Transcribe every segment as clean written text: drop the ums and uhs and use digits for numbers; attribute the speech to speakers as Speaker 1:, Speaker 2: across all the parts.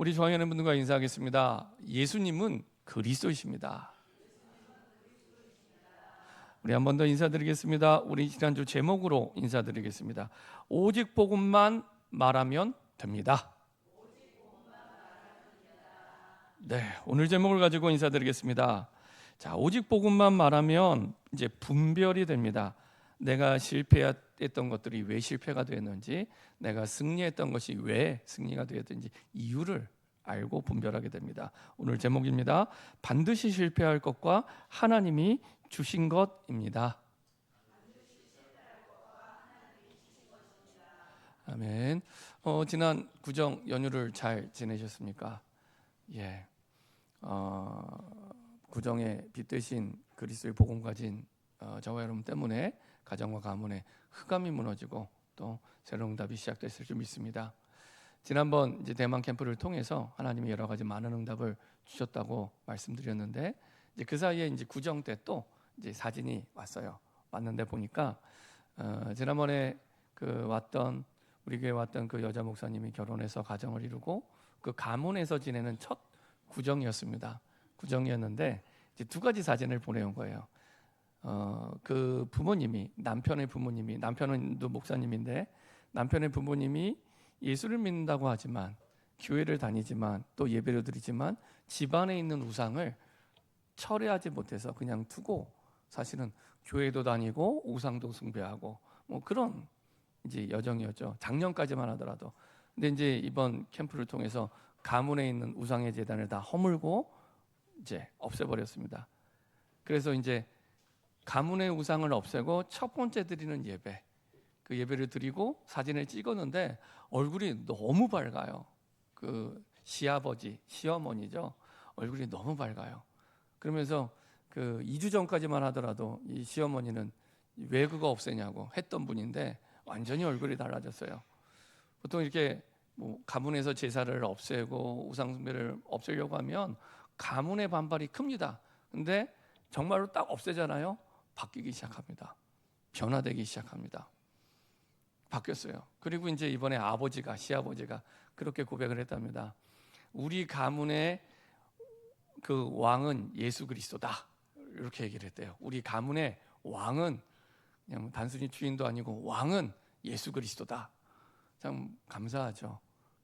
Speaker 1: 우리 좋아하는 분들과 인사하겠습니다. 예수님은 그리스도이십니다. 우리 한 번 더 인사드리겠습니다. 우리 지난주 제목으로 인사드리겠습니다. 오직 복음만 말하면 됩니다. 네, 오늘 제목을 가지고 인사드리겠습니다. 자, 오직 복음만 말하면 이제 분별이 됩니다. 내가 실패했던 것들이 왜 실패가 되었는지, 내가 승리했던 것이 왜 승리가 되었든지 이유를 알고 분별하게 됩니다. 오늘 제목입니다. 반드시 실패할 것과 하나님이 주신 것입니다. 아멘. 지난 구정 연휴를 잘 지내셨습니까? 예. 구정에 빛되신 그리스도의 복음 가진 저와 여러분 때문에 가정과 가문에 흑암이 무너지고 또 새로운 응답이 시작됐을 줄 믿습니다. 지난번 이제 대만 캠프를 통해서 하나님이 여러 가지 많은 응답을 주셨다고 말씀드렸는데, 이제 그 사이에 이제 구정 때 또 이제 사진이 왔어요. 왔는데 보니까 지난번에 우리 교회 왔던 그 여자 목사님이 결혼해서 가정을 이루고 그 가문에서 지내는 첫 구정이었습니다. 구정이었는데 이제 두 가지 사진을 보내온 거예요. 그 부모님이, 남편의 부모님이, 남편은 또 목사님인데 남편의 부모님이 예수를 믿는다고 하지만, 교회를 다니지만 또 예배를 드리지만 집안에 있는 우상을 철회하지 못해서 그냥 두고 사실은 교회도 다니고 우상도 숭배하고 뭐 그런 이제 여정이었죠. 작년까지만 하더라도. 근데 이제 이번 캠프를 통해서 가문에 있는 우상의 제단을 다 허물고 이제 없애버렸습니다. 그래서 이제 가문의 우상을 없애고 첫 번째 드리는 예배, 그 예배를 드리고 사진을 찍었는데 얼굴이 너무 밝아요. 그 시아버지, 시어머니죠. 얼굴이 너무 밝아요. 그러면서 그 2주 전까지만 하더라도 이 시어머니는 왜 그거 없애냐고 했던 분인데 완전히 얼굴이 달라졌어요. 보통 이렇게 뭐 가문에서 제사를 없애고 우상 숭배를 없애려고 하면 가문의 반발이 큽니다. 근데 정말로 딱 없애잖아요. 바뀌기 시작합니다. 변화되기 시작합니다. 바뀌었어요. 그리고 이제 이번에 시아버지가 그렇게 고백을 했답니다. 우리 가문의 그 왕은 예수 그리스도다. 이렇게 얘기를 했대요. 우리 가문의 왕은 그냥 단순히 주인도 아니고 왕은 예수 그리스도다. 참 감사하죠.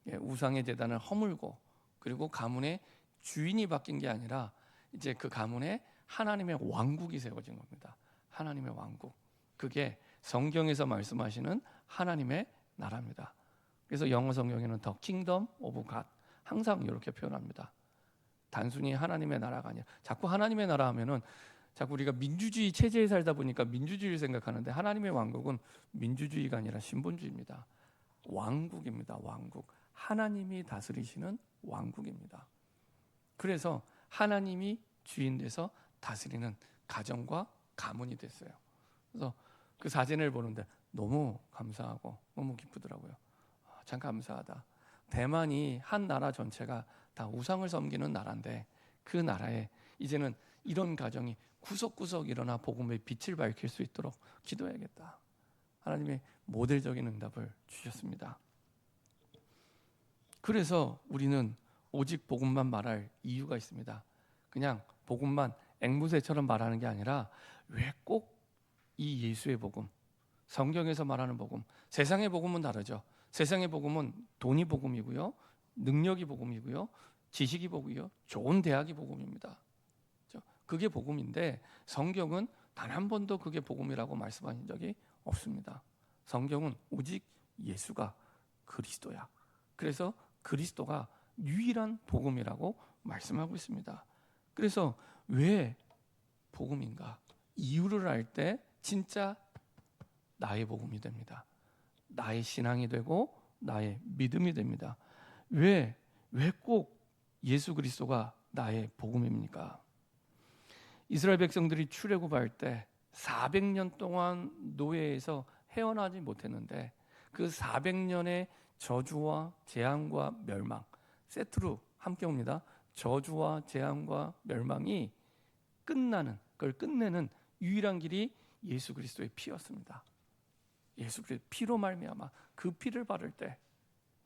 Speaker 1: 우상의 제단을 허물고, 그리고 가문의 주인이 바뀐 게 아니라 이제 그 가문에 하나님의 왕국이 세워진 겁니다. 하나님의 왕국. 그게 성경에서 말씀하시는 하나님의 나라입니다. 그래서 영어 성경에는 The Kingdom of God 항상 이렇게 표현합니다. 단순히 하나님의 나라가 아니라, 자꾸 하나님의 나라 하면은 자꾸 우리가 민주주의 체제에 살다 보니까 민주주의를 생각하는데, 하나님의 왕국은 민주주의가 아니라 신본주의입니다. 왕국입니다. 왕국. 하나님이 다스리시는 왕국입니다. 그래서 하나님이 주인 돼서 다스리는 가정과 가문이 됐어요. 그래서 그 사진을 보는데 너무 감사하고 너무 기쁘더라고요. 참 감사하다. 대만이 한 나라 전체가 다 우상을 섬기는 나라인데, 그 나라에 이제는 이런 가정이 구석구석 일어나 복음의 빛을 밝힐 수 있도록 기도해야겠다. 하나님의 모델적인 응답을 주셨습니다. 그래서 우리는 오직 복음만 말할 이유가 있습니다. 그냥 복음만 앵무새처럼 말하는 게 아니라, 왜 꼭 이 예수의 복음, 성경에서 말하는 복음, 세상의 복음은 다르죠. 세상의 복음은 돈이 복음이고요, 능력이 복음이고요, 지식이 복음이요, 좋은 대학이 복음입니다. 그게 복음인데 성경은 단 한 번도 그게 복음이라고 말씀하신 적이 없습니다. 성경은 오직 예수가 그리스도야. 그래서 그리스도가 유일한 복음이라고 말씀하고 있습니다. 그래서 왜 복음인가? 이유를 알 때 진짜 나의 복음이 됩니다. 나의 신앙이 되고 나의 믿음이 됩니다. 왜 꼭 예수 그리스도가 나의 복음입니까? 이스라엘 백성들이 출애굽할 때 400년 동안 노예에서 헤어나지 못했는데, 그 400년의 저주와 재앙과 멸망 세트로 함께 옵니다. 저주와 재앙과 멸망이 그걸 끝내는 유일한 길이 예수 그리스도의 피였습니다. 예수 그리스도의 피로 말미암아 그 피를 바를 때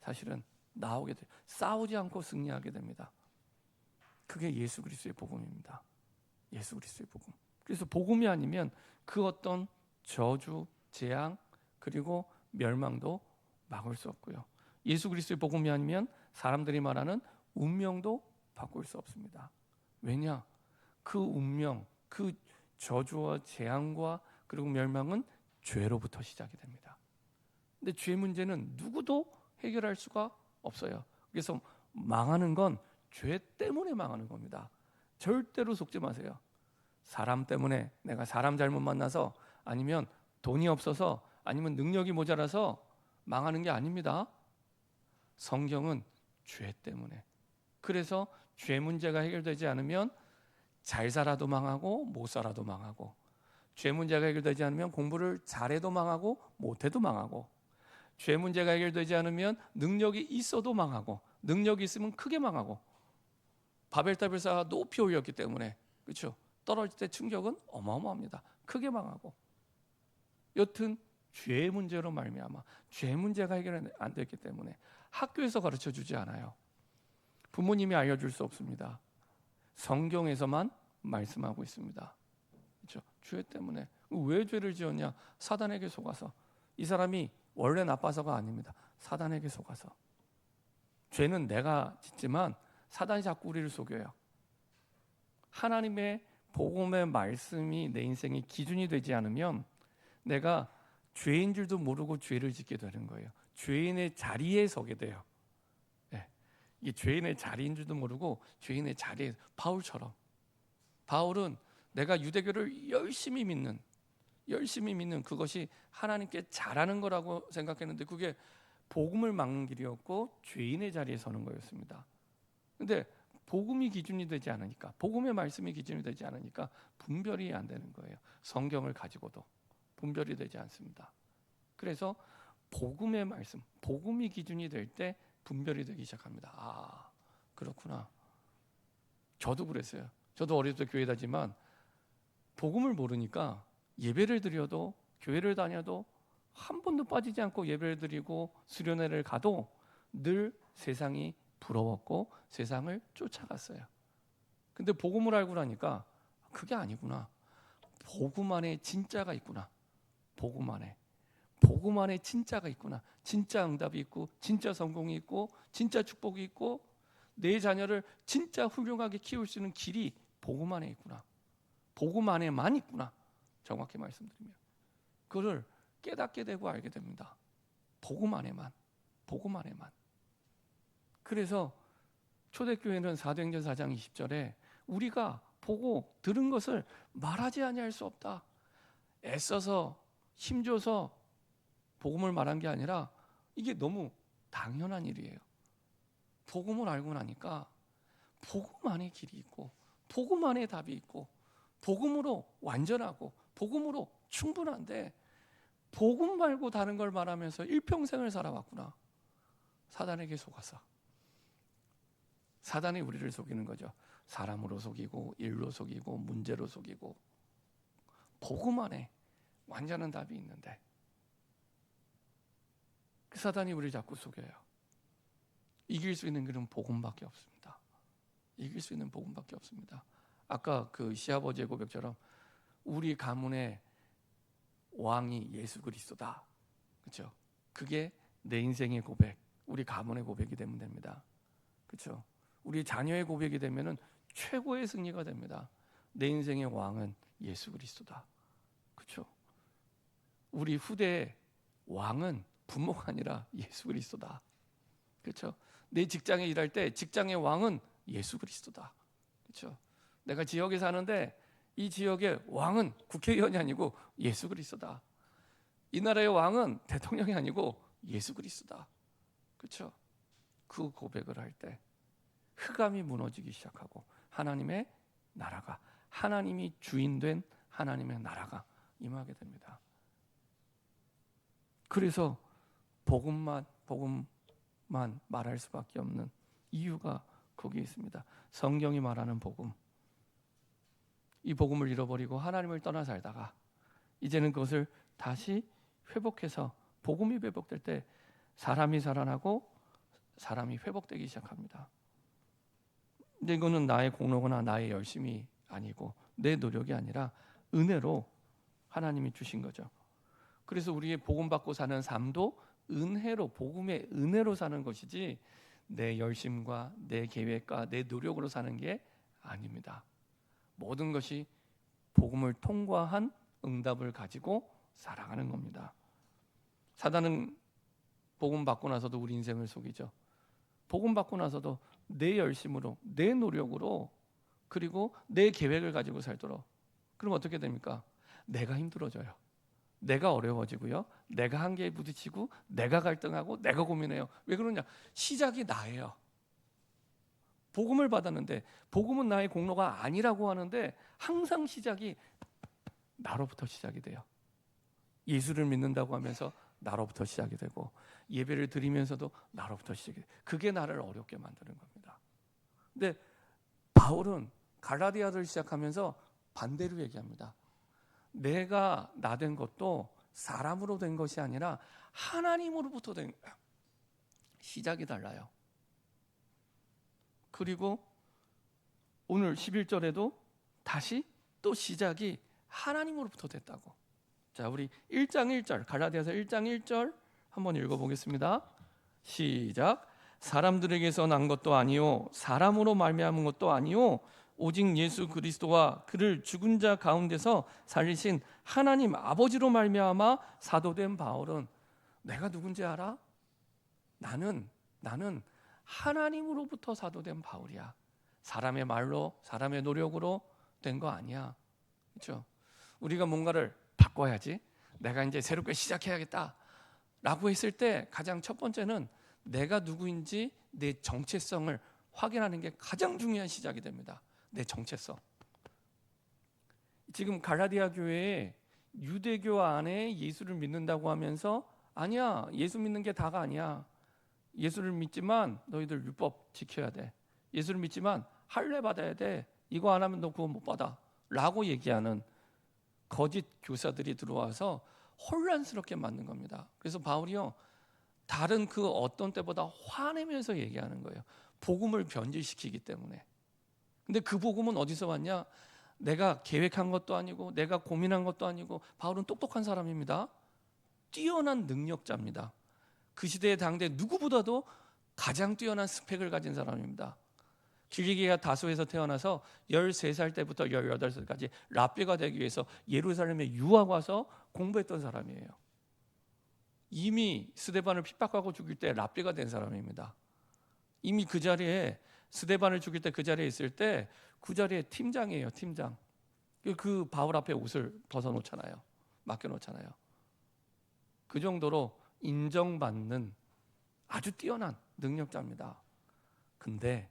Speaker 1: 사실은 나오게 돼요. 싸우지 않고 승리하게 됩니다. 그게 예수 그리스도의 복음입니다. 예수 그리스도의 복음. 그래서 복음이 아니면 그 어떤 저주, 재앙, 그리고 멸망도 막을 수 없고요. 예수 그리스도의 복음이 아니면 사람들이 말하는 운명도 바꿀 수 없습니다. 왜냐? 그 운명, 그 저주와 재앙과 그리고 멸망은 죄로부터 시작이 됩니다. 근데 죄 문제는 누구도 해결할 수가 없어요. 그래서 망하는 건 죄 때문에 망하는 겁니다. 절대로 속지 마세요. 사람 때문에, 내가 사람 잘못 만나서, 아니면 돈이 없어서, 아니면 능력이 모자라서 망하는 게 아닙니다. 성경은 죄 때문에. 그래서 죄 문제가 해결되지 않으면 잘 살아도 망하고 못 살아도 망하고, 죄 문제가 해결되지 않으면 공부를 잘해도 망하고 못해도 망하고, 죄 문제가 해결되지 않으면 능력이 있어도 망하고, 능력이 있으면 크게 망하고, 바벨탑을 쌓아 높이 올렸기 때문에, 그렇죠? 떨어질 때 충격은 어마어마합니다. 크게 망하고. 여튼 죄 문제로 말미암아, 죄 문제가 해결 안 됐기 때문에 학교에서 가르쳐 주지 않아요. 부모님이 알려줄 수 없습니다. 성경에서만 말씀하고 있습니다. 그렇죠? 죄 때문에. 왜 죄를 지었냐? 사단에게 속아서. 이 사람이 원래 나빠서가 아닙니다. 사단에게 속아서. 죄는 내가 짓지만 사단이 자꾸 우리를 속여요. 하나님의 복음의 말씀이 내 인생의 기준이 되지 않으면 내가 죄인 줄도 모르고 죄를 짓게 되는 거예요. 죄인의 자리에 서게 돼요. 네. 이게 죄인의 자리인 줄도 모르고 죄인의 자리에, 바울처럼. 바울은 내가 유대교를 열심히 믿는 그것이 하나님께 잘하는 거라고 생각했는데, 그게 복음을 막는 길이었고 죄인의 자리에 서는 거였습니다. 근데 복음이 기준이 되지 않으니까, 복음의 말씀이 기준이 되지 않으니까 분별이 안 되는 거예요. 성경을 가지고도 분별이 되지 않습니다. 그래서 복음의 말씀, 복음이 기준이 될 때 분별이 되기 시작합니다. 아, 그렇구나. 저도 그랬어요. 저도 어릴 때 교회 다니지만 복음을 모르니까 예배를 드려도, 교회를 다녀도 한 번도 빠지지 않고 예배를 드리고 수련회를 가도 늘 세상이 부러웠고 세상을 쫓아갔어요. 근데 복음을 알고 나니까 그게 아니구나. 복음 안에 진짜가 있구나. 복음 안에 진짜가 있구나. 진짜 응답이 있고, 진짜 성공이 있고, 진짜 축복이 있고, 내 자녀를 진짜 훌륭하게 키울 수 있는 길이 복음 안에 있구나. 복음 안에만 있구나. 정확히 말씀드리면 그걸 깨닫게 되고 알게 됩니다. 복음 안에만. 그래서 초대교회는 사도행전 4장 20절에 우리가 보고 들은 것을 말하지 아니할 수 없다. 애써서 힘줘서 복음을 말한 게 아니라 이게 너무 당연한 일이에요. 복음을 알고 나니까 복음 안에 길이 있고, 복음 안에 답이 있고, 복음으로 완전하고, 복음으로 충분한데 복음 말고 다른 걸 말하면서 일평생을 살아왔구나. 사단에게 속아서. 사단이 우리를 속이는 거죠. 사람으로 속이고, 일로 속이고, 문제로 속이고. 복음 안에 완전한 답이 있는데 그 사단이 우리를 자꾸 속여요. 이길 수 있는 길은 복음밖에 없습니다. 이길 수 있는 복음밖에 없습니다. 아까 그 시아버지의 고백처럼 우리 가문의 왕이 예수 그리스도다. 그렇죠? 그게 내 인생의 고백, 우리 가문의 고백이 되면 됩니다. 그렇죠? 우리 자녀의 고백이 되면은 최고의 승리가 됩니다. 내 인생의 왕은 예수 그리스도다. 그렇죠? 우리 후대의 왕은 부모가 아니라 예수 그리스도다. 그렇죠? 내 직장에 일할 때 직장의 왕은 예수 그리스도다. 그렇죠? 내가 지역에 사는데 이 지역의 왕은 국회의원이 아니고 예수 그리스도다. 이 나라의 왕은 대통령이 아니고 예수 그리스도다. 그렇죠? 그 고백을 할 때 흑암이 무너지기 시작하고 하나님의 나라가, 하나님이 주인된 하나님의 나라가 임하게 됩니다. 그래서 복음만 말할 수밖에 없는 이유가 거기에 있습니다. 성경이 말하는 복음. 이 복음을 잃어버리고 하나님을 떠나 살다가 이제는 그것을 다시 회복해서 복음이 회복될 때 사람이 살아나고 사람이 회복되기 시작합니다. 근데 이거는 나의 공로거나 나의 열심이 아니고 내 노력이 아니라 은혜로 하나님이 주신 거죠. 그래서 우리의 복음 받고 사는 삶도 은혜로, 복음의 은혜로 사는 것이지 내 열심과 내 계획과 내 노력으로 사는 게 아닙니다. 모든 것이 복음을 통과한 응답을 가지고 살아가는 겁니다. 사단은 복음 받고 나서도 우리 인생을 속이죠. 복음 받고 나서도 내 열심으로, 내 노력으로, 그리고 내 계획을 가지고 살도록. 그럼 어떻게 됩니까? 내가 힘들어져요. 내가 어려워지고요. 내가 한계에 부딪히고 내가 갈등하고 내가 고민해요. 왜 그러냐? 시작이 나예요. 복음을 받았는데 복음은 나의 공로가 아니라고 하는데 항상 시작이 나로부터 시작이 돼요. 예수를 믿는다고 하면서 나로부터 시작이 되고 예배를 드리면서도 나로부터 시작이 돼요. 그게 나를 어렵게 만드는 겁니다. 근데 바울은 갈라디아를 시작하면서 반대로 얘기합니다. 내가 나 된 것도 사람으로 된 것이 아니라 하나님으로부터 된 거예요. 시작이 달라요. 그리고 오늘 11절에도 다시 또 시작이 하나님으로부터 됐다고. 자, 우리 1장 1절 갈라디아서 1장 1절 한번 읽어보겠습니다. 시작. 사람들에게서 난 것도 아니요 사람으로 말미암은 것도 아니요 오직 예수 그리스도와 그를 죽은 자 가운데서 살리신 하나님 아버지로 말미암아 사도된 바울은 내가 누군지 알아? 나는 하나님으로부터 사도된 바울이야. 사람의 말로 사람의 노력으로 된 거 아니야. 그렇죠? 우리가 뭔가를 바꿔야지, 내가 이제 새롭게 시작해야겠다 라고 했을 때 가장 첫 번째는 내가 누구인지 내 정체성을 확인하는 게 가장 중요한 시작이 됩니다. 내 정체성. 지금 갈라디아 교회에 유대교 안에 예수를 믿는다고 하면서 아니야, 예수 믿는 게 다가 아니야. 예수를 믿지만 너희들 율법 지켜야 돼. 예수를 믿지만 할례 받아야 돼. 이거 안 하면 너 그거 못 받아 라고 얘기하는 거짓 교사들이 들어와서 혼란스럽게 만든 겁니다. 그래서 바울이요, 다른 그 어떤 때보다 화내면서 얘기하는 거예요. 복음을 변질시키기 때문에. 근데 그 복음은 어디서 왔냐? 내가 계획한 것도 아니고 내가 고민한 것도 아니고, 바울은 똑똑한 사람입니다. 뛰어난 능력자입니다. 그 시대의 당대 누구보다도 가장 뛰어난 스펙을 가진 사람입니다. 길리기아 다소에서 태어나서 13살 때부터 18살까지 랍비가 되기 위해서 예루살렘에 유학 와서 공부했던 사람이에요. 이미 스데반을 핍박하고 죽일 때 랍비가 된 사람입니다. 이미 그 자리에 스데반을 죽일 때 그 자리에 있을 때 그 자리에 팀장이에요. 팀장. 그 바울 앞에 옷을 벗어놓잖아요. 맡겨놓잖아요. 그 정도로 인정받는 아주 뛰어난 능력자입니다. 근데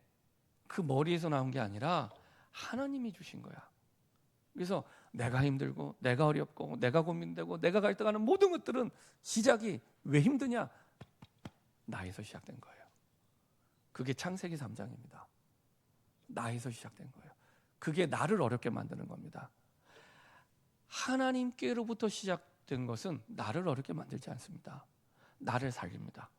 Speaker 1: 그 머리에서 나온 게 아니라 하나님이 주신 거야. 그래서 내가 힘들고 내가 어렵고 내가 고민되고 내가 갈등하는 모든 것들은 시작이 왜 힘드냐? 나에서 시작된 거예요. 그게 창세기 3장입니다. 나에서 시작된 거예요. 그게 나를 어렵게 만드는 겁니다. 하나님께로부터 시작된 것은 나를 어렵게 만들지 않습니다. 나를 살립니다.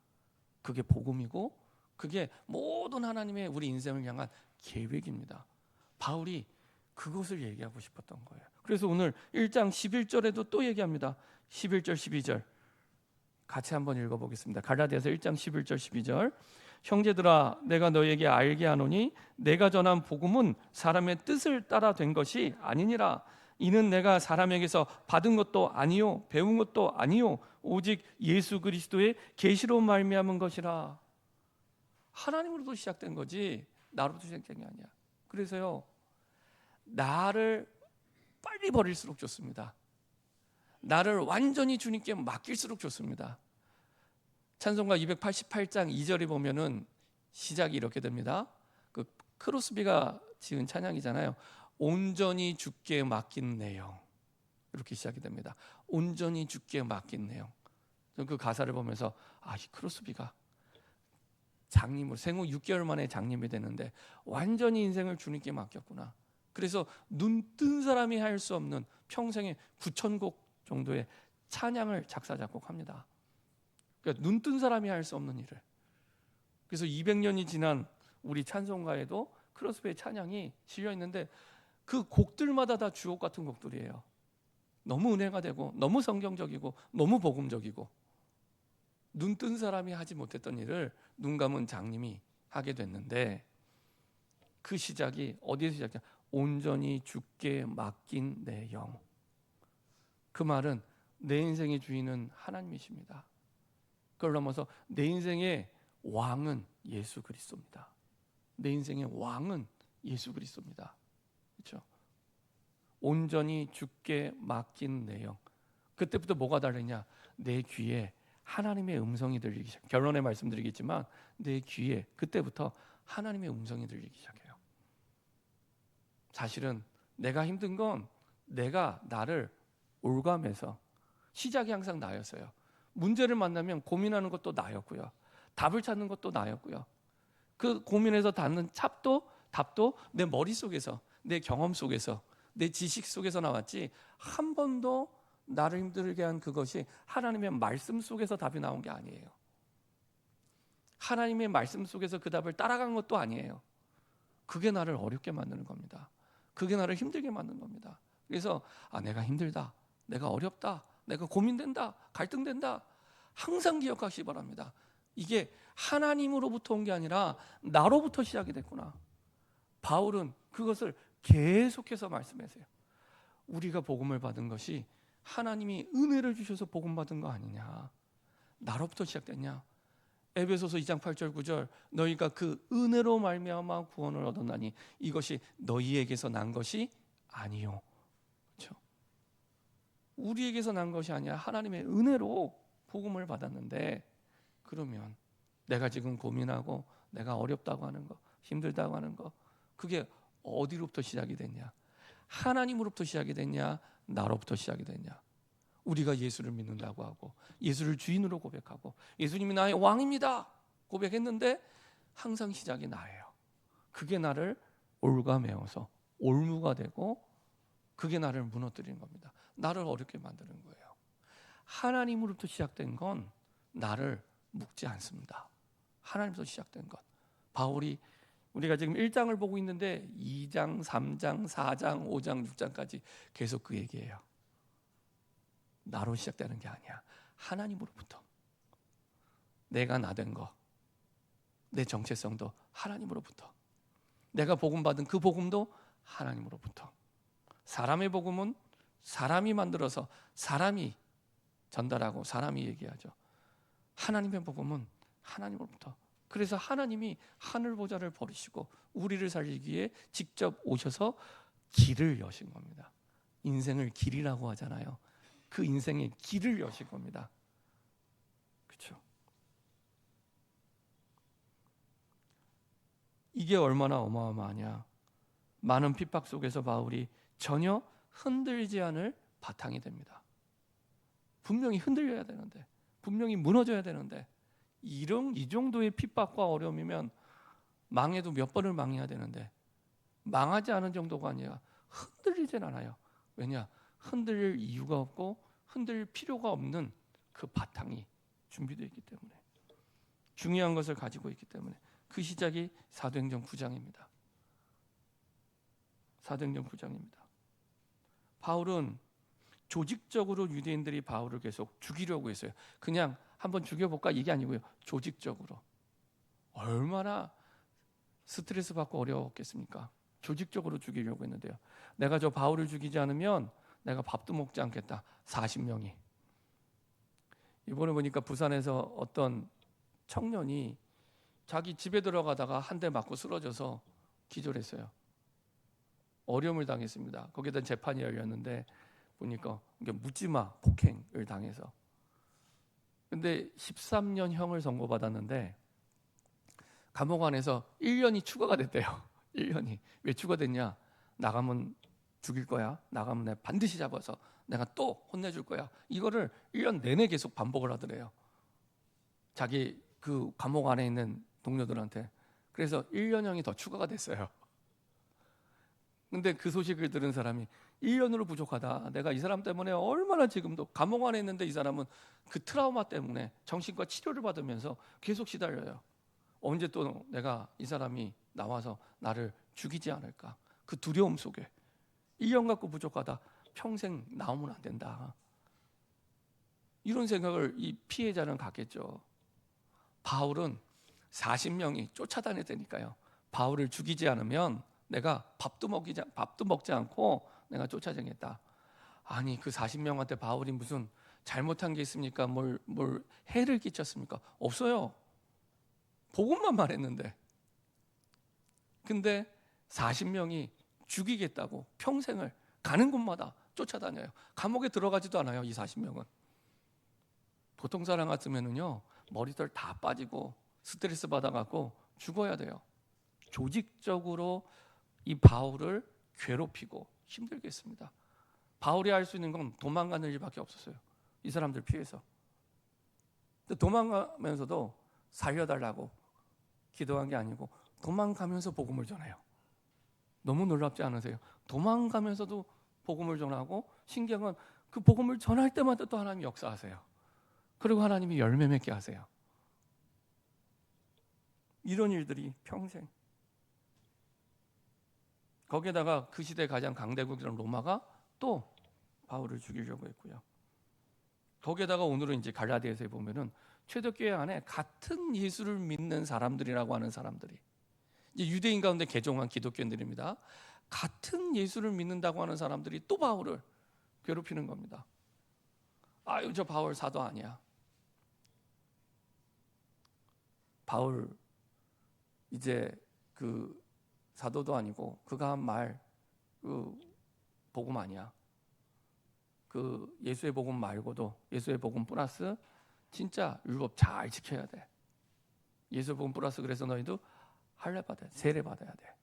Speaker 1: 그게 복음이고 그게 모든 하나님의 우리 인생을 향한 계획입니다. 바울이 그것을 얘기하고 싶었던 거예요. 그래서 오늘 1장 11절에도 또 얘기합니다. 11절 12절 같이 한번 읽어보겠습니다. 갈라디아서 1장 11절 12절 형제들아 내가 너희에게 알게 하노니 내가 전한 복음은 사람의 뜻을 따라 된 것이 아니니라. 이는 내가 사람에게서 받은 것도 아니요 배운 것도 아니요 오직 예수 그리스도의 계시로 말미암은 것이라. 하나님으로부터 시작된 거지 나로부터 시작된 게 아니야. 그래서요, 나를 빨리 버릴수록 좋습니다. 나를 완전히 주님께 맡길수록 좋습니다. 찬송가 288장 2절에 보면은 시작이 이렇게 됩니다. 그 크로스비가 지은 찬양이잖아요. 온전히 주께 맡긴 내용, 이렇게 시작이 됩니다. 온전히 주께 맡긴 내용. 그 가사를 보면서 이 크로스비가 장님으로 생후 6개월 만에 장님이 되는데 완전히 인생을 주님께 맡겼구나. 그래서 눈 뜬 사람이 할 수 없는 평생에 9,000곡 정도의 찬양을 작사 작곡합니다. 그러니까 눈 뜬 사람이 할 수 없는 일을. 그래서 200년이 지난 우리 찬송가에도 크로스베이 찬양이 실려 있는데 그 곡들마다 다 주옥 같은 곡들이에요. 너무 은혜가 되고 너무 성경적이고 너무 복음적이고 눈 뜬 사람이 하지 못했던 일을 눈 감은 장님이 하게 됐는데 그 시작이 어디에서 시작이야? 온전히 주께 맡긴 내 영. 그 말은 내 인생의 주인은 하나님이십니다. 그걸 넘어서 내 인생의 왕은 예수 그리스도입니다. 내 인생의 왕은 예수 그리스도입니다. 그렇죠? 온전히 주께 맡긴 내 영. 그때부터 뭐가 다르냐? 내 귀에 하나님의 음성이 들리기 시작. 결론에 말씀드리겠지만 내 귀에 그때부터 하나님의 음성이 들리기 시작해요. 사실은 내가 힘든 건 내가 나를 올감해서 시작이 항상 나였어요. 문제를 만나면 고민하는 것도 나였고요. 답을 찾는 것도 나였고요. 그 고민에서 닿는 답도 내 머릿속에서, 내 경험 속에서, 내 지식 속에서 나왔지 한 번도 나를 힘들게 한 그것이 하나님의 말씀 속에서 답이 나온 게 아니에요. 하나님의 말씀 속에서 그 답을 따라간 것도 아니에요. 그게 나를 어렵게 만드는 겁니다. 그게 나를 힘들게 만드는 겁니다. 그래서 내가 힘들다, 내가 어렵다, 내가 고민된다, 갈등된다 항상 기억하시기 바랍니다. 이게 하나님으로부터 온 게 아니라 나로부터 시작이 됐구나. 바울은 그것을 계속해서 말씀하세요. 우리가 복음을 받은 것이 하나님이 은혜를 주셔서 복음 받은 거 아니냐, 나로부터 시작됐냐. 에베소서 2장 8절 9절 너희가 그 은혜로 말미암아 구원을 얻었나니 이것이 너희에게서 난 것이 아니요. 그렇죠? 우리에게서 난 것이 아니야. 하나님의 은혜로 복음을 받았는데, 그러면 내가 지금 고민하고 내가 어렵다고 하는 거, 힘들다고 하는 거, 그게 어디로부터 시작이 됐냐? 하나님으로부터 시작이 됐냐? 나로부터 시작이 됐냐? 우리가 예수를 믿는다고 하고 예수를 주인으로 고백하고 예수님이 나의 왕입니다 고백했는데 항상 시작이 나예요. 그게 나를 올가매어서 올무가 되고 그게 나를 무너뜨리는 겁니다. 나를 어렵게 만드는 거예요. 하나님으로부터 시작된 건 나를 묶지 않습니다. 하나님으로부터 시작된 것. 바울이 우리가 지금 1장을 보고 있는데 2장, 3장, 4장, 5장, 6장까지 계속 그 얘기예요. 나로 시작되는 게 아니야. 하나님으로부터. 내가 나된 거, 내 정체성도 하나님으로부터. 내가 복음받은 그 복음도 하나님으로부터. 사람의 복음은 사람이 만들어서 사람이 전달하고 사람이 얘기하죠. 하나님의 복음은 하나님으로부터. 그래서 하나님이 하늘 보좌를 버리시고 우리를 살리기 위해 직접 오셔서 길을 여신 겁니다. 인생을 길이라고 하잖아요. 그 인생의 길을 여신 겁니다. 그렇죠? 이게 얼마나 어마어마하냐. 많은 핍박 속에서 바울이 전혀 흔들리지 않을 바탕이 됩니다. 분명히 흔들려야 되는데, 분명히 무너져야 되는데, 이 정도의 핍박과 어려움이면 망해도 몇 번을 망해야 되는데 망하지 않은 정도가 아니라 흔들리진 않아요. 왜냐? 흔들릴 이유가 없고 흔들릴 필요가 없는 그 바탕이 준비되어 있기 때문에, 중요한 것을 가지고 있기 때문에. 그 시작이 사도행전 9장입니다. 사도행전 9장입니다. 바울은 조직적으로 유대인들이 바울을 계속 죽이려고 했어요. 그냥 한번 죽여볼까 이게 아니고요. 조직적으로. 얼마나 스트레스 받고 어려웠겠습니까? 조직적으로 죽이려고 했는데요. 내가 저 바울을 죽이지 않으면 내가 밥도 먹지 않겠다. 40명이. 이번에 보니까 부산에서 어떤 청년이 자기 집에 들어가다가 한 대 맞고 쓰러져서 기절했어요. 어려움을 당했습니다. 거기에다 재판이 열렸는데 보니까 묻지마 폭행을 당해서. 근데 13년 형을 선고받았는데 감옥 안에서 1년이 추가가 됐대요. 1년이. 왜 추가됐냐? 나가면 죽일 거야. 나가면 내가 반드시 잡아서 내가 또 혼내줄 거야. 이거를 1년 내내 계속 반복을 하더래요. 자기 그 감옥 안에 있는 동료들한테. 그래서 1년형이 더 추가가 됐어요. 근데 그 소식을 들은 사람이 1년으로 부족하다. 내가 이 사람 때문에 얼마나 지금도 감옥 안에 있는데 이 사람은 그 트라우마 때문에 정신과 치료를 받으면서 계속 시달려요. 언제 또 내가 이 사람이 나와서 나를 죽이지 않을까? 그 두려움 속에 1년 갖고 부족하다. 평생 나오면 안 된다. 이런 생각을 이 피해자는 갖겠죠. 바울은 40명이 쫓아다녔다니까요. 바울을 죽이지 않으면 내가 밥도 먹지 않고 내가 쫓아다녔다. 아니 그 40명한테 바울이 무슨 잘못한 게 있습니까? 뭘 해를 끼쳤습니까? 없어요. 복음만 말했는데. 근데 40명이 죽이겠다고 평생을 가는 곳마다 쫓아다녀요. 감옥에 들어가지도 않아요. 이 40명은. 보통 사람 같으면은요 머리털 다 빠지고 스트레스 받아갖고 죽어야 돼요. 조직적으로 이 바울을 괴롭히고 힘들게 했습니다. 바울이 할 수 있는 건 도망가는 일밖에 없었어요. 이 사람들 피해서. 도망가면서도 살려달라고 기도한 게 아니고 도망가면서 복음을 전해요. 너무 놀랍지 않으세요? 도망가면서도 복음을 전하고 신기한 건 그 복음을 전할 때마다 또 하나님이 역사하세요. 그리고 하나님이 열매 맺게 하세요. 이런 일들이 평생. 거기에다가 그 시대 가장 강대국이라는 로마가 또 바울을 죽이려고 했고요. 거기에다가 오늘은 이제 갈라디아서에 보면은 초대교회 안에 같은 예수를 믿는 사람들이라고 하는 사람들이 이제 유대인 가운데 개종한 기독교인들입니다. 같은 예수를 믿는다고 하는 사람들이 또 바울을 괴롭히는 겁니다. 아유 저 바울 사도 아니야. 바울 이제 그 사도도 아니고 그가 한 말 그 복음 아니야. 그 예수의 복음 말고도 예수의 복음 플러스 진짜 율법 잘 지켜야 돼. 예수의 복음 플러스 그래서 너희도 할례 받아야 돼. 세례 받아야 돼.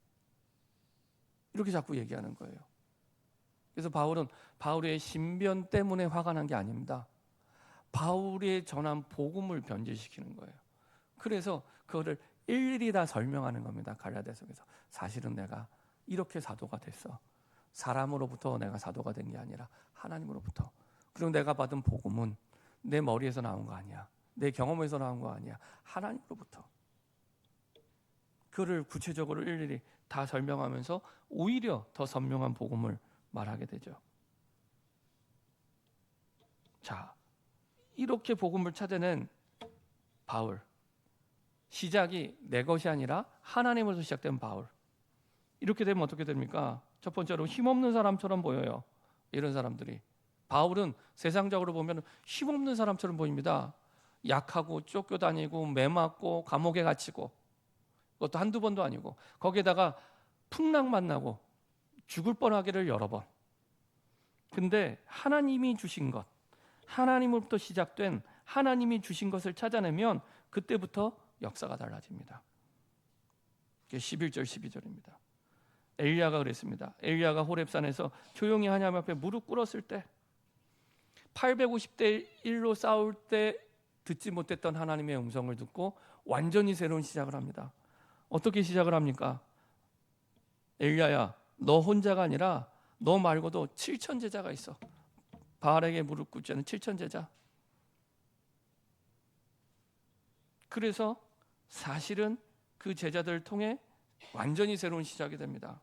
Speaker 1: 이렇게 자꾸 얘기하는 거예요. 그래서 바울은 바울의 신변 때문에 화가 난 게 아닙니다. 바울의 전한 복음을 변질시키는 거예요. 그래서 그거를 일일이 다 설명하는 겁니다. 갈라디아서에서. 사실은 내가 이렇게 사도가 됐어. 사람으로부터 내가 사도가 된 게 아니라 하나님으로부터. 그리고 내가 받은 복음은 내 머리에서 나온 거 아니야. 내 경험에서 나온 거 아니야. 하나님으로부터. 그를 구체적으로 일일이 다 설명하면서 오히려 더 선명한 복음을 말하게 되죠. 자, 이렇게 복음을 찾아낸 바울. 시작이 내 것이 아니라 하나님으로서 시작된 바울. 이렇게 되면 어떻게 됩니까? 첫 번째로 힘없는 사람처럼 보여요. 이런 사람들이. 바울은 세상적으로 보면 힘없는 사람처럼 보입니다. 약하고 쫓겨다니고 매맞고 감옥에 갇히고 그것도 한두 번도 아니고 거기에다가 풍랑 만나고 죽을 뻔하기를 여러 번. 근데 하나님이 주신 것, 하나님으로부터 시작된 하나님이 주신 것을 찾아내면 그때부터 역사가 달라집니다. 그게 11절 12절입니다. 엘리야가 그랬습니다. 엘리야가 호렙산에서 조용히 하나님 앞에 무릎 꿇었을 때 850대 1로 싸울 때 듣지 못했던 하나님의 음성을 듣고 완전히 새로운 시작을 합니다. 어떻게 시작을 합니까? 엘리야야, 너 혼자가 아니라 너 말고도 7천 제자가 있어. 바알에게 무릎 꿇지 않은 7천 제자. 그래서 사실은 그 제자들을 통해 완전히 새로운 시작이 됩니다.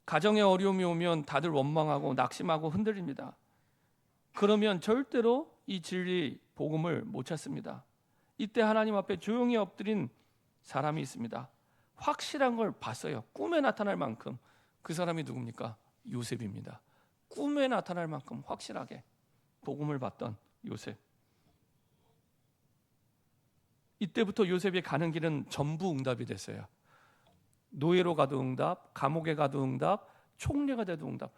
Speaker 1: 가정에 어려움이 오면 다들 원망하고 낙심하고 흔들립니다. 그러면 절대로 이 진리 복음을 못 찾습니다. 이때 하나님 앞에 조용히 엎드린 사람이 있습니다. 확실한 걸 봤어요. 꿈에 나타날 만큼. 그 사람이 누굽니까? 요셉입니다. 꿈에 나타날 만큼 확실하게 복음을 봤던 요셉. 이때부터 요셉이 가는 길은 전부 응답이 됐어요. 노예로 가도 응답, 감옥에 가도 응답, 총리가 돼도 응답.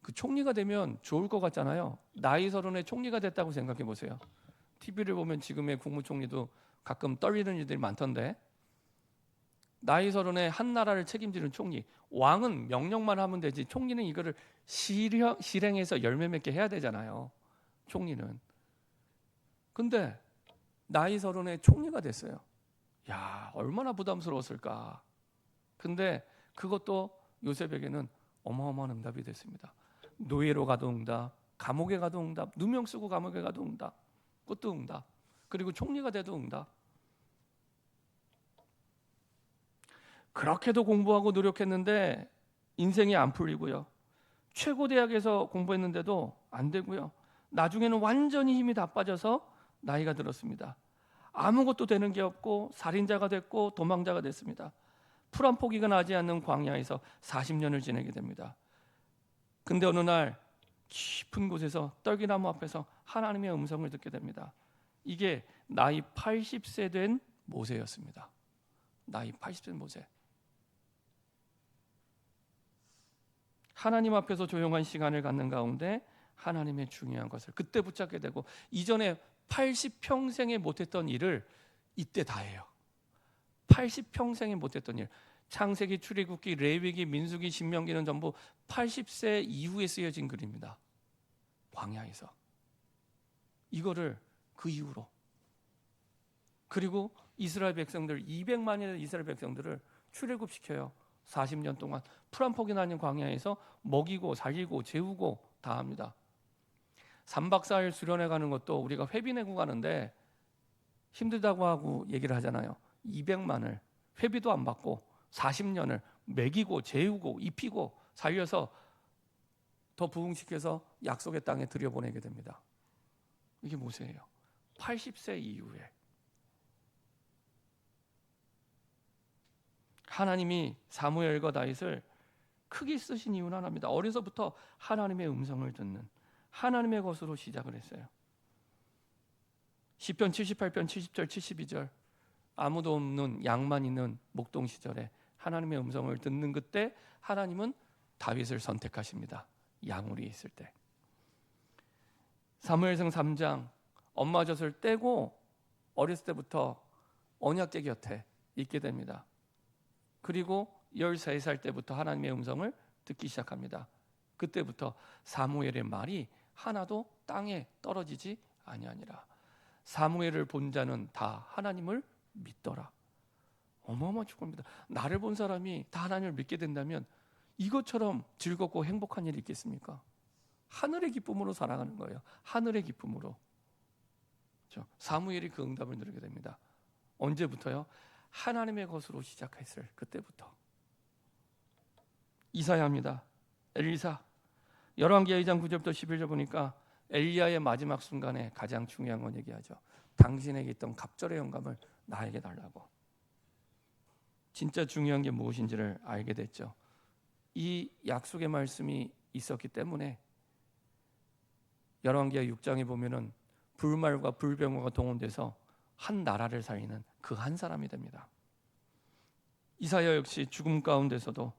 Speaker 1: 그 총리가 되면 좋을 것 같잖아요. 나이 서른에 총리가 됐다고 생각해 보세요. TV를 보면 지금의 국무총리도 가끔 떨리는 일들이 많던데 나이 서른에 한 나라를 책임지는 총리. 왕은 명령만 하면 되지 총리는 이거를 실행해서 열매 맺게 해야 되잖아요. 총리는. 근데 나이 서른에 총리가 됐어요. 야, 얼마나 부담스러웠을까. 근데 그것도 요셉에게는 어마어마한 응답이 됐습니다. 노예로 가도 응답, 감옥에 가도 응답, 누명 쓰고 감옥에 가도 응답, 그것도 응답. 그리고 총리가 돼도 응답. 그렇게도 공부하고 노력했는데 인생이 안 풀리고요. 최고 대학에서 공부했는데도 안 되고요. 나중에는 완전히 힘이 다 빠져서 나이가 들었습니다. 아무것도 되는 게 없고 살인자가 됐고 도망자가 됐습니다. 풀 한 포기가 나지 않는 광야에서 40년을 지내게 됩니다. 근데 어느 날 깊은 곳에서 떨기나무 앞에서 하나님의 음성을 듣게 됩니다. 이게 나이 80세 된 모세였습니다. 나이 80세 된 모세. 하나님 앞에서 조용한 시간을 갖는 가운데 하나님의 중요한 것을 그때 붙잡게 되고, 이전에 80평생에 못했던 일을 이때 다 해요. 80평생에 못했던 일, 창세기, 출애굽기, 레위기, 민수기, 신명기는 전부 80세 이후에 쓰여진 글입니다. 광야에서 이거를 그 이후로, 그리고 이스라엘 백성들 200만의 이스라엘 백성들을 출애굽시켜요. 40년 동안 풀 한 포기 나는 광야에서 먹이고 살리고 재우고 다 합니다. 3박 4일 수련회 가는 것도 우리가 회비 내고 가는데 힘들다고 하고 얘기를 하잖아요. 200만을 회비도 안 받고 40년을 먹이고 재우고 입히고 살려서 더 부흥시켜서 약속의 땅에 들여보내게 됩니다. 이게 모세예요. 80세 이후에 하나님이 사무엘과 다윗을 크게 쓰신 이유는 하나입니다. 어려서부터 하나님의 음성을 듣는 하나님의 것으로 시작을 했어요. 시편 78편 70절 72절, 아무도 없는 양만 있는 목동 시절에 하나님의 음성을 듣는 그때 하나님은 다윗을 선택하십니다. 양우리 있을 때. 사무엘상 3장, 엄마 젖을 떼고 어렸을 때부터 언약궤 곁에 있게 됩니다. 그리고 13살 때부터 하나님의 음성을 듣기 시작합니다. 그때부터 사무엘의 말이 하나도 땅에 떨어지지 아니하니라. 사무엘을 본 자는 다 하나님을 믿더라. 어마어마한 축복입니다. 나를 본 사람이 다 하나님을 믿게 된다면 이것처럼 즐겁고 행복한 일이 있겠습니까? 하늘의 기쁨으로 살아가는 거예요. 하늘의 기쁨으로. 그렇죠? 사무엘이 그 응답을 누리게 됩니다. 언제부터요? 하나님의 것으로 시작했을 그때부터. 이사야입니다. 엘리사. 열왕기하 2장 9절부터 11절 보니까 엘리야의 마지막 순간에 가장 중요한 건 얘기하죠. 당신에게 있던 갑절의 영감을 나에게 달라고. 진짜 중요한 게 무엇인지를 알게 됐죠. 이 약속의 말씀이 있었기 때문에 열왕기하 6장에 보면은 불말과 불병거가 동원돼서 한 나라를 살리는 그 한 사람이 됩니다. 이사야 역시 죽음 가운데서도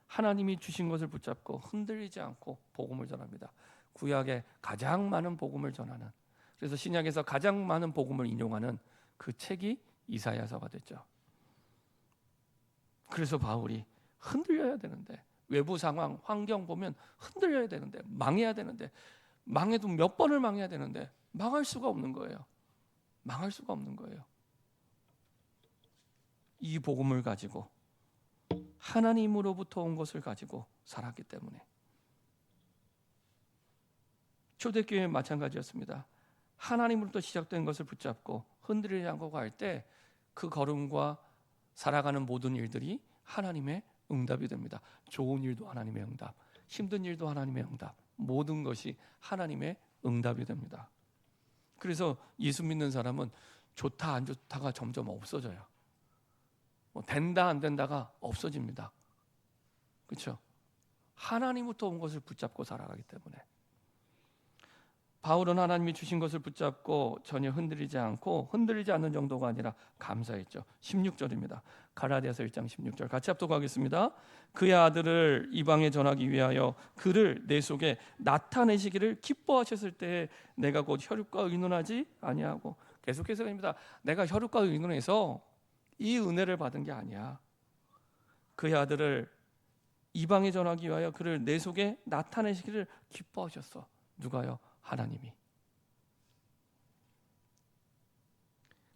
Speaker 1: 하나님이 주신 것을 붙잡고 흔들리지 않고 복음을 전합니다. 구약에 가장 많은 복음을 전하는, 그래서 신약에서 가장 많은 복음을 인용하는 그 책이 이사야서가 됐죠. 그래서 바울이 흔들려야 되는데, 외부 상황, 환경 보면 흔들려야 되는데, 망해야 되는데, 망해도 몇 번을 망해야 되는데 망할 수가 없는 거예요. 망할 수가 없는 거예요. 이 복음을 가지고, 하나님으로부터 온 것을 가지고 살았기 때문에. 초대교회는 마찬가지였습니다. 하나님으로부터 시작된 것을 붙잡고 흔들리지 않고 갈 때 그 걸음과 살아가는 모든 일들이 하나님의 응답이 됩니다. 좋은 일도 하나님의 응답, 힘든 일도 하나님의 응답, 모든 것이 하나님의 응답이 됩니다. 그래서 예수 믿는 사람은 좋다 안 좋다가 점점 없어져요. 뭐 된다 안 된다가 없어집니다. 그렇죠? 하나님부터 온 것을 붙잡고 살아가기 때문에. 바울은 하나님이 주신 것을 붙잡고 전혀 흔들리지 않고, 흔들리지 않는 정도가 아니라 감사했죠. 16절입니다. 갈라디아서 1장 16절 같이 합독하겠습니다. 그의 아들을 이방에 전하기 위하여 그를 내 속에 나타내시기를 기뻐하셨을 때에 내가 곧 혈육과 의논하지 아니하고. 계속해서 입니다. 내가 혈육과 의논해서 이 은혜를 받은 게 아니야. 그의 아들을 이방에 전하기 위하여 그를 내 속에 나타내시기를 기뻐하셨어. 누가요? 하나님이.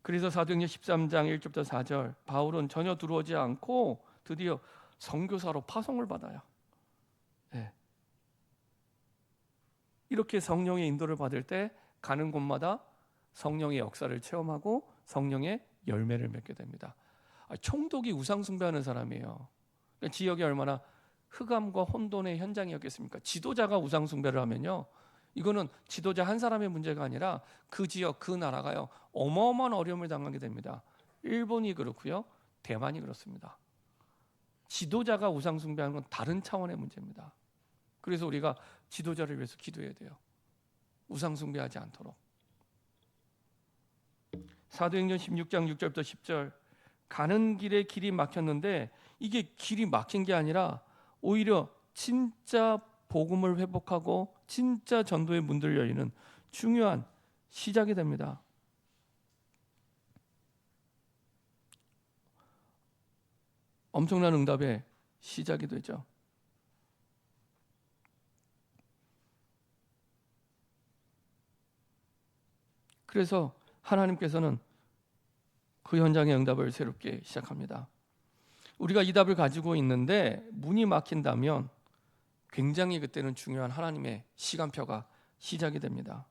Speaker 1: 그래서 사도행전 13장 1절부터 4절, 바울은 전혀 들어오지 않고 드디어 선교사로 파송을 받아요. 네. 이렇게 성령의 인도를 받을 때 가는 곳마다 성령의 역사를 체험하고 성령의 열매를 맺게 됩니다. 총독이 우상 숭배하는 사람이에요. 그러니까 지역이 얼마나 흑암과 혼돈의 현장이었겠습니까? 지도자가 우상 숭배를 하면요, 이거는 지도자 한 사람의 문제가 아니라 그 지역, 그 나라가요, 어마어마한 어려움을 당하게 됩니다. 일본이 그렇고요, 대만이 그렇습니다. 지도자가 우상 숭배하는 건 다른 차원의 문제입니다. 그래서 우리가 지도자를 위해서 기도해야 돼요. 우상 숭배하지 않도록. 사도행전 16장 6절부터 10절, 가는 길에 길이 막혔는데 이게 길이 막힌 게 아니라 오히려 진짜 복음을 회복하고 진짜 전도의 문들 열리는 중요한 시작이 됩니다. 엄청난 응답의 시작이 되죠. 그래서 하나님께서는 그 현장의 응답을 새롭게 시작합니다. 우리가 이 답을 가지고 있는데 문이 막힌다면 굉장히 그때는 중요한 하나님의 시간표가 시작이 됩니다.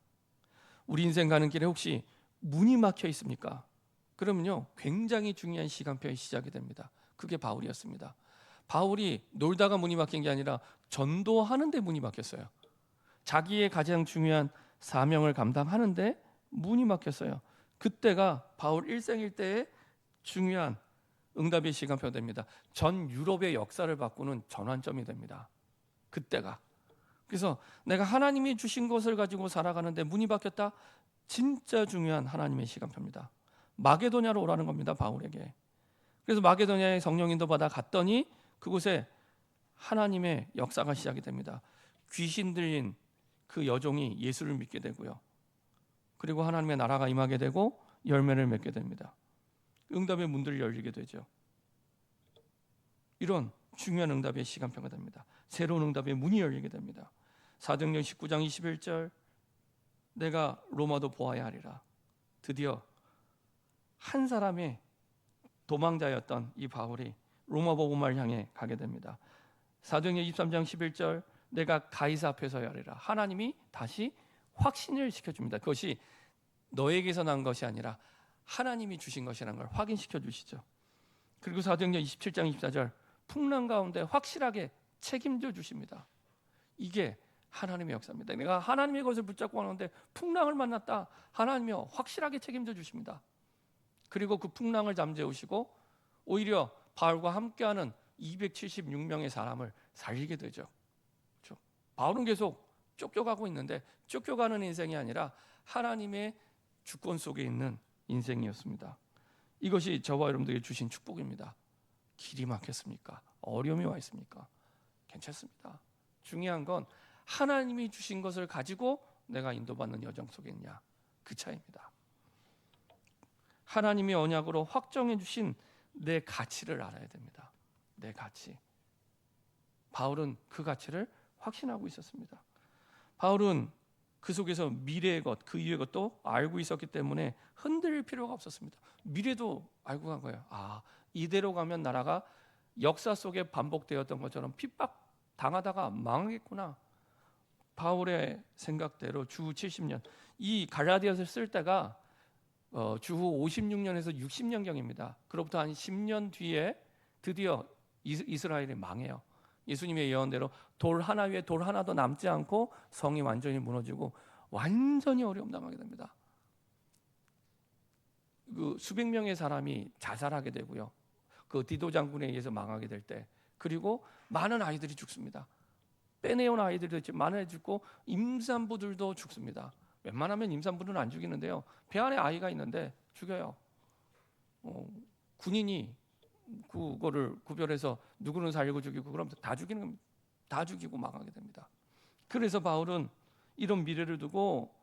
Speaker 1: 우리 인생 가는 길에 혹시 문이 막혀 있습니까? 그러면요, 굉장히 중요한 시간표의 시작이 됩니다. 그게 바울이었습니다. 바울이 놀다가 문이 막힌 게 아니라 전도하는데 문이 막혔어요. 자기의 가장 중요한 사명을 감당하는데 문이 막혔어요. 그때가 바울 일생일대의 중요한 응답의 시간표가 됩니다. 전 유럽의 역사를 바꾸는 전환점이 됩니다. 그때가. 그래서 내가 하나님이 주신 것을 가지고 살아가는데 문이 막혔다? 진짜 중요한 하나님의 시간표입니다. 마게도냐로 오라는 겁니다, 바울에게. 그래서 마게도냐에 성령 인도 받아 갔더니 그곳에 하나님의 역사가 시작이 됩니다. 귀신 들린 그 여종이 예수를 믿게 되고요. 그리고 하나님의 나라가 임하게 되고 열매를 맺게 됩니다. 응답의 문들이 열리게 되죠. 이런 중요한 응답의 시간표가 됩니다. 새로운 응답의 문이 열리게 됩니다. 사도행전 19장 21절, 내가 로마도 보아야 하리라. 드디어 한 사람의 도망자였던 이 바울이 로마 복음을 향해 가게 됩니다. 사도행전 23장 11절, 내가 가이사 앞에 서야 하리라. 하나님이 다시 확신을 시켜줍니다. 그것이 너에게서 난 것이 아니라 하나님이 주신 것이라는 걸 확인시켜 주시죠. 그리고 사도행전 27장 24절, 풍랑 가운데 확실하게 책임져 주십니다. 이게 하나님의 역사입니다. 내가 하나님의 것을 붙잡고 가는데 풍랑을 만났다. 하나님이 확실하게 책임져 주십니다. 그리고 그 풍랑을 잠재우시고 오히려 바울과 함께하는 276명의 사람을 살리게 되죠. 그렇죠? 바울은 계속 쫓겨가고 있는데 쫓겨가는 인생이 아니라 하나님의 주권 속에 있는 인생이었습니다. 이것이 저와 여러분들에게 주신 축복입니다. 길이 막혔습니까? 어려움이 와 있습니까? 괜찮습니다. 중요한 건 하나님이 주신 것을 가지고 내가 인도받는 여정 속에 있냐, 그 차이입니다. 하나님의 언약으로 확정해 주신 내 가치를 알아야 됩니다. 내 가치. 바울은 그 가치를 확신하고 있었습니다. 바울은 그 속에서 미래의 것, 그 이후의 것도 알고 있었기 때문에 흔들릴 필요가 없었습니다. 미래도 알고 간 거예요. 이대로 가면 나라가 역사 속에 반복되었던 것처럼 핍박 당하다가 망하겠구나. 바울의 생각대로 주후 70년, 이 갈라디아서를 쓸 때가 주후 56년에서 60년경입니다. 그로부터 한 10년 뒤에 드디어 이스라엘이 망해요. 예수님의 예언대로 돌 하나 위에 돌 하나도 남지 않고 성이 완전히 무너지고 완전히 어려움 당하게 됩니다. 그 수백 명의 사람이 자살하게 되고요. 그 디도 장군에 의해서 망하게 될 때, 그리고 많은 아이들이 죽습니다. 빼내온 아이들도 많이 죽고 임산부들도 죽습니다. 웬만하면 임산부는 안 죽이는데요. 배 안에 아이가 있는데 죽여요. 군인이 그거를 구별해서 누구는 살리고 죽이고 그럼 다 죽이는 겁니다. 다 죽이고 망하게 됩니다. 그래서 바울은 이런 미래를 두고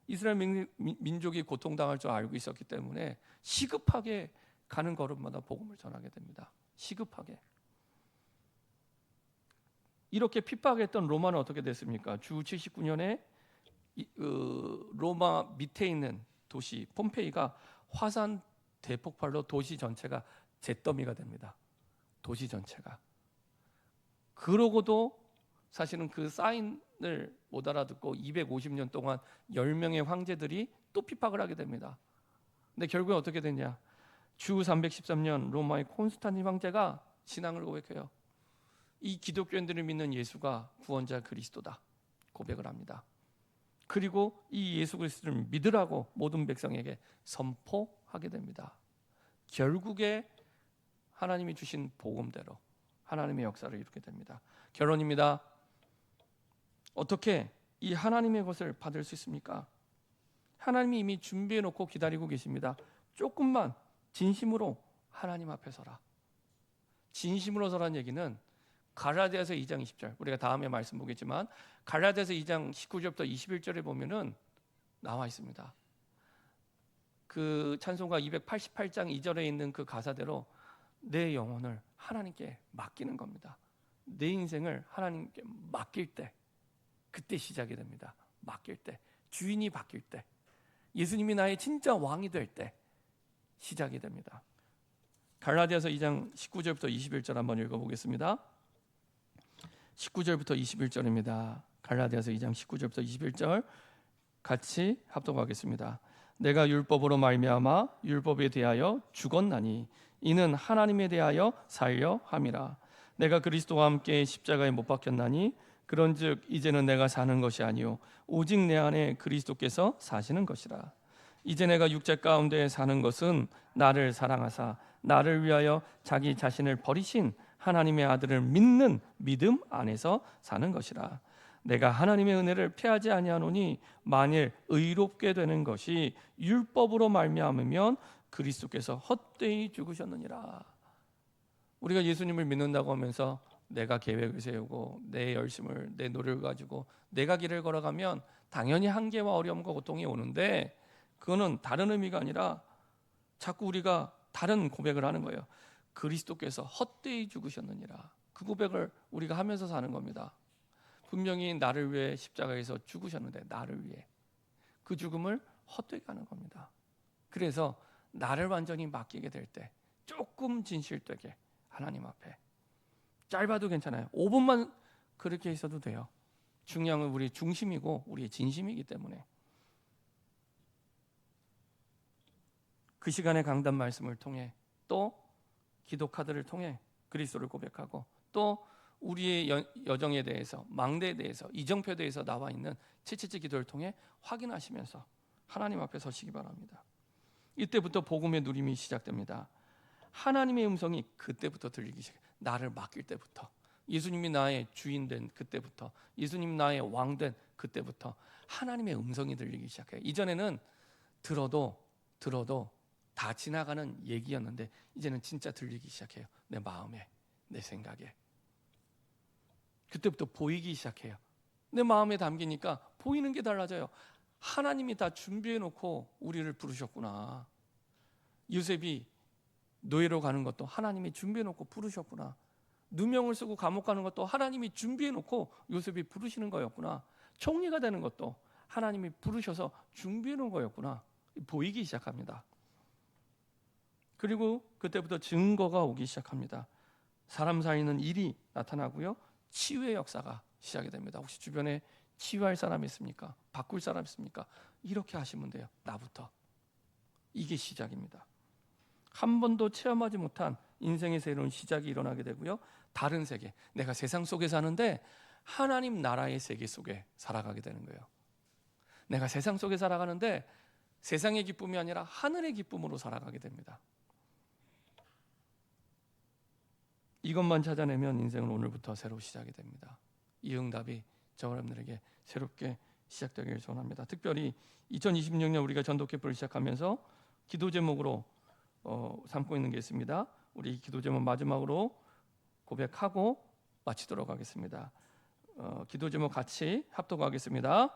Speaker 1: 이스라엘 민족이 고통당할 줄 알고 있었기 때문에 시급하게 가는 걸음마다 복음을 전하게 됩니다. 시급하게. 이렇게 핍박했던 로마는 어떻게 됐습니까? 주 79년에 로마 밑에 있는 도시 폼페이가 화산 대폭발로 도시 전체가 잿더미가 됩니다. 도시 전체가. 그러고도 사실은 그 사인을 못 알아듣고 250년 동안 10명의 황제들이 또 핍박을 하게 됩니다. 근데 결국에 어떻게 됐냐? 주 313년 로마의 콘스탄틴 황제가 신앙을 고백해요. 이 기독교인들을 믿는 예수가 구원자 그리스도다 고백을 합니다. 그리고 이 예수 그리스도를 믿으라고 모든 백성에게 선포하게 됩니다. 결국에 하나님이 주신 복음대로 하나님의 역사를 이루게 됩니다. 결론입니다. 어떻게 이 하나님의 것을 받을 수 있습니까? 하나님이 이미 준비해 놓고 기다리고 계십니다. 조금만 진심으로 하나님 앞에 서라. 진심으로 서라는 얘기는 갈라디아서 2장 20절, 우리가 다음에 말씀 보겠지만 갈라디아서 2장 19절부터 21절에 보면은 나와 있습니다. 그 찬송가 288장 2절에 있는 그 가사대로 내 영혼을 하나님께 맡기는 겁니다. 내 인생을 하나님께 맡길 때, 그때 시작이 됩니다. 맡길 때, 주인이 바뀔 때, 예수님이 나의 진짜 왕이 될 때 시작이 됩니다. 갈라디아서 2장 19절부터 21절 한번 읽어보겠습니다. 19절부터 21절입니다. 갈라디아서 2장 19절부터 21절 같이 합독하겠습니다. 내가 율법으로 말미암아 율법에 대하여 죽었나니 이는 하나님에 대하여 살려 함이라. 내가 그리스도와 함께 십자가에 못 박혔나니 그런즉 이제는 내가 사는 것이 아니요 오직 내 안에 그리스도께서 사시는 것이라. 이제 내가 육체 가운데 사는 것은 나를 사랑하사 나를 위하여 자기 자신을 버리신 하나님의 아들을 믿는 믿음 안에서 사는 것이라. 내가 하나님의 은혜를 패하지 아니하노니 만일 의롭게 되는 것이 율법으로 말미암으면 그리스도께서 헛되이 죽으셨느니라. 우리가 예수님을 믿는다고 하면서 내가 계획을 세우고 내 열심을, 내 노력을 가지고 내가 길을 걸어가면 당연히 한계와 어려움과 고통이 오는데 그거는 다른 의미가 아니라 자꾸 우리가 다른 고백을 하는 거예요. 그리스도께서 헛되이 죽으셨느니라. 그 고백을 우리가 하면서 사는 겁니다. 분명히 나를 위해 십자가에서 죽으셨는데 나를 위해 그 죽음을 헛되이 가는 겁니다. 그래서 나를 완전히 맡기게 될 때 조금 진실되게 하나님 앞에, 짧아도 괜찮아요. 5분만 그렇게 있어도 돼요. 중요한 건 우리 중심이고 우리의 진심이기 때문에 그 시간의 강단 말씀을 통해 또 기도 카드를 통해 그리스도를 고백하고 또 우리의 여정에 대해서, 망대에 대해서, 이정표에 대해서 나와 있는 채찍질 기도를 통해 확인하시면서 하나님 앞에 서시기 바랍니다. 이때부터 복음의 누림이 시작됩니다. 하나님의 음성이 그때부터 들리기 시작해요. 나를 맡길 때부터, 예수님이 나의 주인 된 그때부터, 예수님 나의 왕 된 그때부터 하나님의 음성이 들리기 시작해요. 이전에는 들어도 다 지나가는 얘기였는데 이제는 진짜 들리기 시작해요. 내 마음에, 내 생각에. 그때부터 보이기 시작해요. 내 마음에 담기니까 보이는 게 달라져요. 하나님이 다 준비해 놓고 우리를 부르셨구나. 요셉이 노예로 가는 것도 하나님이 준비해 놓고 부르셨구나. 누명을 쓰고 감옥 가는 것도 하나님이 준비해 놓고 요셉이 부르시는 거였구나. 총리가 되는 것도 하나님이 부르셔서 준비해 놓은 거였구나. 보이기 시작합니다. 그리고 그때부터 증거가 오기 시작합니다. 사람 사이는 일이 나타나고요. 치유의 역사가 시작이 됩니다. 혹시 주변에 치유할 사람 있습니까? 바꿀 사람 있습니까? 이렇게 하시면 돼요. 나부터. 이게 시작입니다. 한 번도 체험하지 못한 인생의 새로운 시작이 일어나게 되고요. 다른 세계, 내가 세상 속에 사는데 하나님 나라의 세계 속에 살아가게 되는 거예요. 내가 세상 속에 살아가는데 세상의 기쁨이 아니라 하늘의 기쁨으로 살아가게 됩니다. 이것만 찾아내면 인생은 오늘부터 새로 시작이 됩니다. 이 응답이 저 여러분들에게 새롭게 시작되기를 소원합니다. 특별히 2026년 우리가 전도캠프를 시작하면서 기도 제목으로 삼고 있는 게 있습니다. 우리 기도 제목 마지막으로 고백하고 마치도록 하겠습니다. 기도 제목 같이 합독하겠습니다.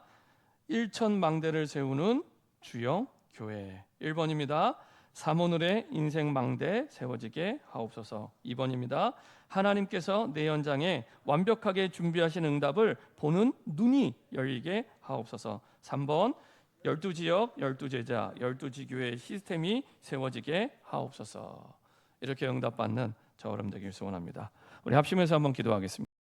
Speaker 1: 1,000망대를 세우는 주여 교회. 1번입니다. 사모늘의 인생 망대 세워지게 하옵소서. 2번입니다. 하나님께서 내 현장에 완벽하게 준비하신 응답을 보는 눈이 열리게 하옵소서. 3번 12지역, 12제자, 12지교회 시스템이 세워지게 하옵소서. 이렇게 응답받는 저 여러분 되길 소원합니다. 우리 합심해서 한번 기도하겠습니다.